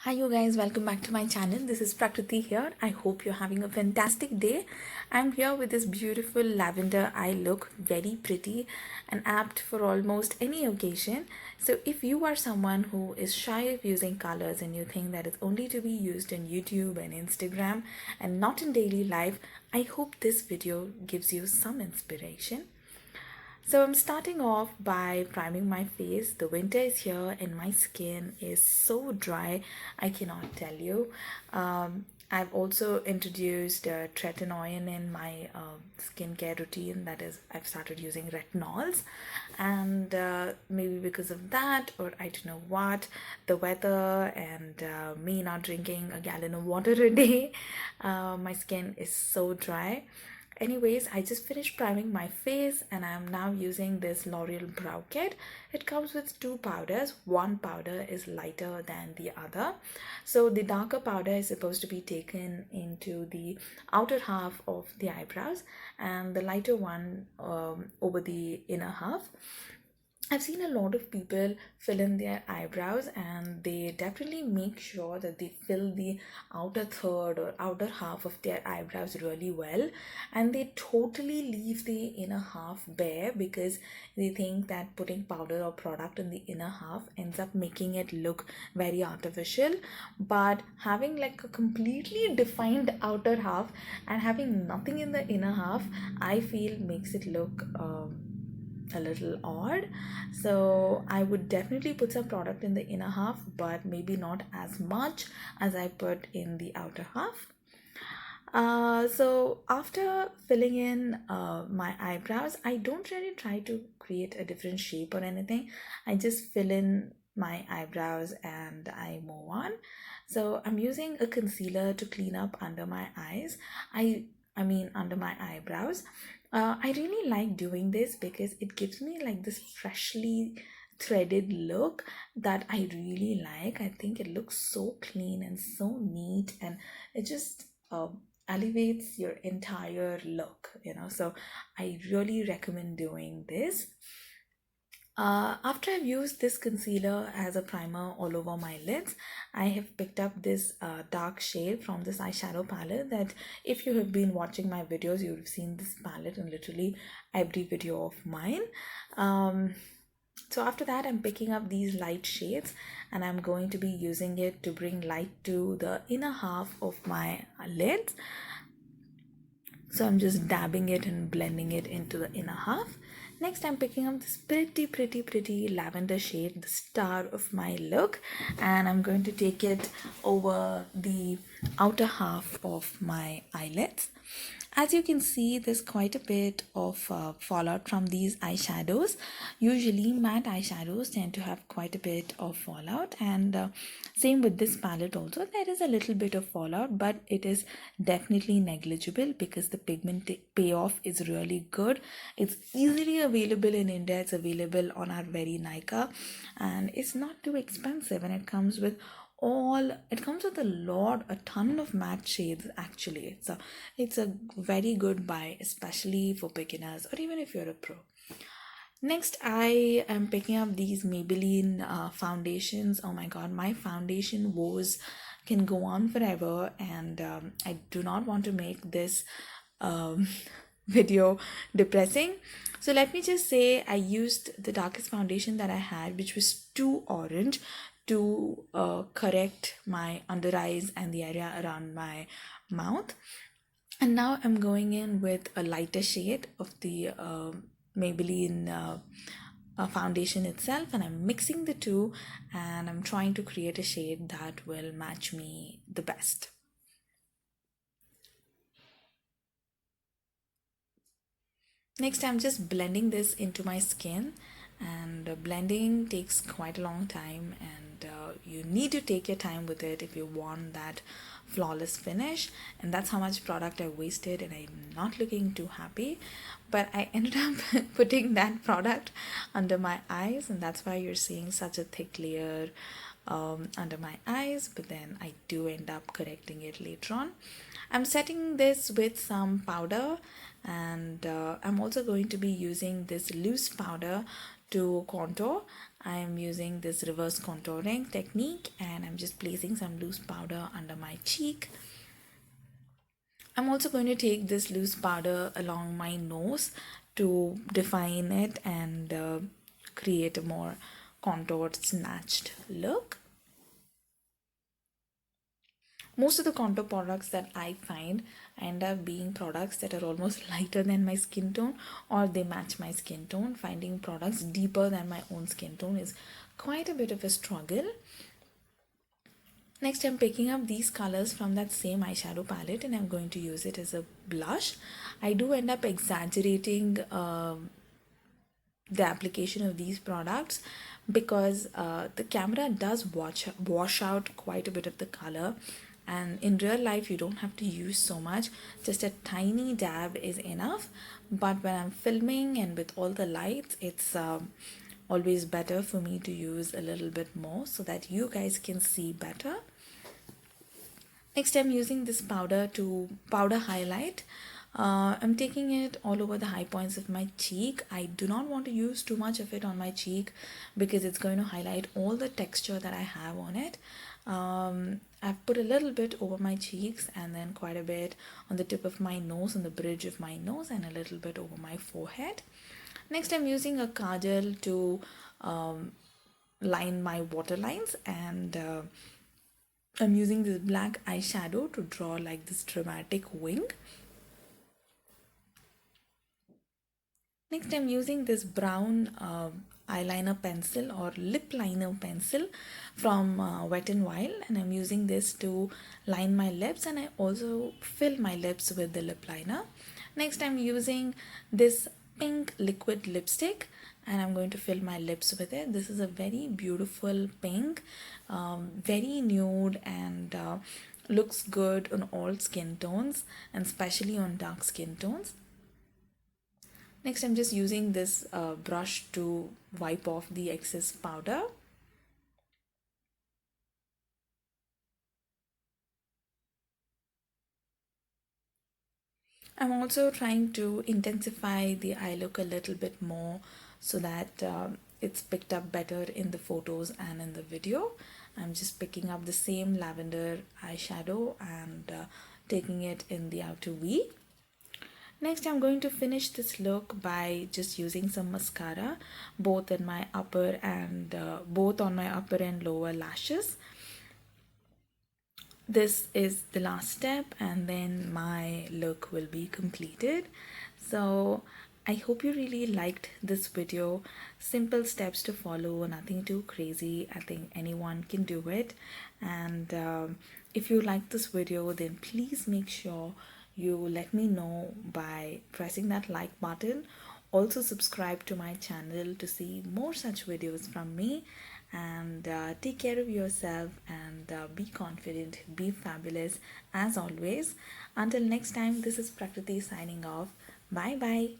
Hi you guys, welcome back to my channel. This is Prakruthi here. I hope you're having a fantastic day. I'm here with this beautiful lavender eye look, very pretty and apt for almost any occasion. So if you are someone who is shy of using colors and you think that it's only to be used in YouTube and Instagram and not in daily life, I hope this video gives you some inspiration. So I'm starting off by priming my face. The winter is here and my skin is so dry, I cannot tell you. I've also introduced tretinoin in my skincare routine. That is, I've started using retinols, and maybe because of that, or I don't know what, the weather and me not drinking a gallon of water a day, my skin is so dry. Anyways, I just finished priming my face and I am now using this L'Oreal brow kit. It comes with two powders. One powder is lighter than the other. So the darker powder is supposed to be taken into the outer half of the eyebrows and the lighter one over the inner half. I've seen a lot of people fill in their eyebrows and they definitely make sure that they fill the outer third or outer half of their eyebrows really well, and they totally leave the inner half bare because they think that putting powder or product in the inner half ends up making it look very artificial. But having like a completely defined outer half and having nothing in the inner half, I feel makes it look a little odd. So I would definitely put some product in the inner half, but maybe not as much as I put in the outer half. So after filling in my eyebrows, I don't really try to create a different shape or anything. I just fill in my eyebrows and I move on. So I'm using a concealer to clean up under my eyes. I mean under my eyebrows. I really like doing this because it gives me like this freshly threaded look that I really like. I think it looks so clean and so neat, and it just elevates your entire look, so I really recommend doing this. After I've used this concealer as a primer all over my lids, I have picked up this dark shade from this eyeshadow palette that if you have been watching my videos, you would have seen this palette in literally every video of mine. So after that, I'm picking up these light shades and I'm going to be using it to bring light to the inner half of my lids. So I'm just dabbing it and blending it into the inner half. Next, I'm picking up this pretty lavender shade, the star of my look, and I'm going to take it over the outer half of my eyelids. As you can see, there's quite a bit of fallout from these eyeshadows. Usually matte eyeshadows tend to have quite a bit of fallout, and same with this palette also. There is a little bit of fallout, but it is definitely negligible because the pigment payoff is really good. It's easily available in India. It's available on our very Nyka, and it's not too expensive, and it comes with a ton of matte shades. Actually, it's a very good buy, especially for beginners or even if you're a pro. Next, I am picking up these Maybelline foundations. Oh my god, my foundation woes can go on forever, and I do not want to make this um, video depressing. So let me just say I used the darkest foundation that I had, which was too orange, to correct my under eyes and the area around my mouth. And now I'm going in with a lighter shade of the Maybelline foundation itself, and I'm mixing the two and I'm trying to create a shade that will match me the best. Next, I'm just blending this into my skin, and blending takes quite a long time, and you need to take your time with it if you want that flawless finish. And that's how much product I wasted, and I'm not looking too happy, but I ended up putting that product under my eyes, and that's why you're seeing such a thick layer under my eyes, but then I do end up correcting it later on. I'm setting this with some powder, and I'm also going to be using this loose powder to contour, I am using this reverse contouring technique, and I'm just placing some loose powder under my cheek. I'm also going to take this loose powder along my nose to define it and create a more contoured, snatched look. Most of the contour products that I find end up being products that are almost lighter than my skin tone, or they match my skin tone. Finding products deeper than my own skin tone is quite a bit of a struggle. Next, I'm picking up these colors from that same eyeshadow palette and I'm going to use it as a blush. I do end up exaggerating the application of these products because the camera does wash out quite a bit of the color, and in real life you don't have to use so much, just a tiny dab is enough. But when I'm filming and with all the lights, it's always better for me to use a little bit more so that you guys can see better. Next, I'm using this powder to powder highlight. I'm taking it all over the high points of my cheek. I do not want to use too much of it on my cheek because it's going to highlight all the texture that I have on it. I've put a little bit over my cheeks and then quite a bit on the tip of my nose, on the bridge of my nose, and a little bit over my forehead. Next, I'm using a kajal to line my waterlines, and I'm using this black eyeshadow to draw like this dramatic wing. Next, I'm using this brown eyeliner pencil or lip liner pencil from Wet n Wild, and I'm using this to line my lips, and I also fill my lips with the lip liner. Next, I'm using this pink liquid lipstick and I'm going to fill my lips with it. This is a very beautiful pink, very nude, and looks good on all skin tones and especially on dark skin tones. Next, I'm just using this brush to wipe off the excess powder. I'm also trying to intensify the eye look a little bit more so that it's picked up better in the photos and in the video. I'm just picking up the same lavender eyeshadow and taking it in the outer V. Next, I'm going to finish this look by just using some mascara both in my upper and both on my upper and lower lashes. This is the last step and then my look will be completed. So I hope you really liked this video. Simple steps to follow, nothing too crazy. I think anyone can do it. And if you like this video, then please make sure you let me know by pressing that like button. Also subscribe to my channel to see more such videos from me. And take care of yourself and be confident, be fabulous as always. Until next time, this is Prakruthi signing off. Bye bye.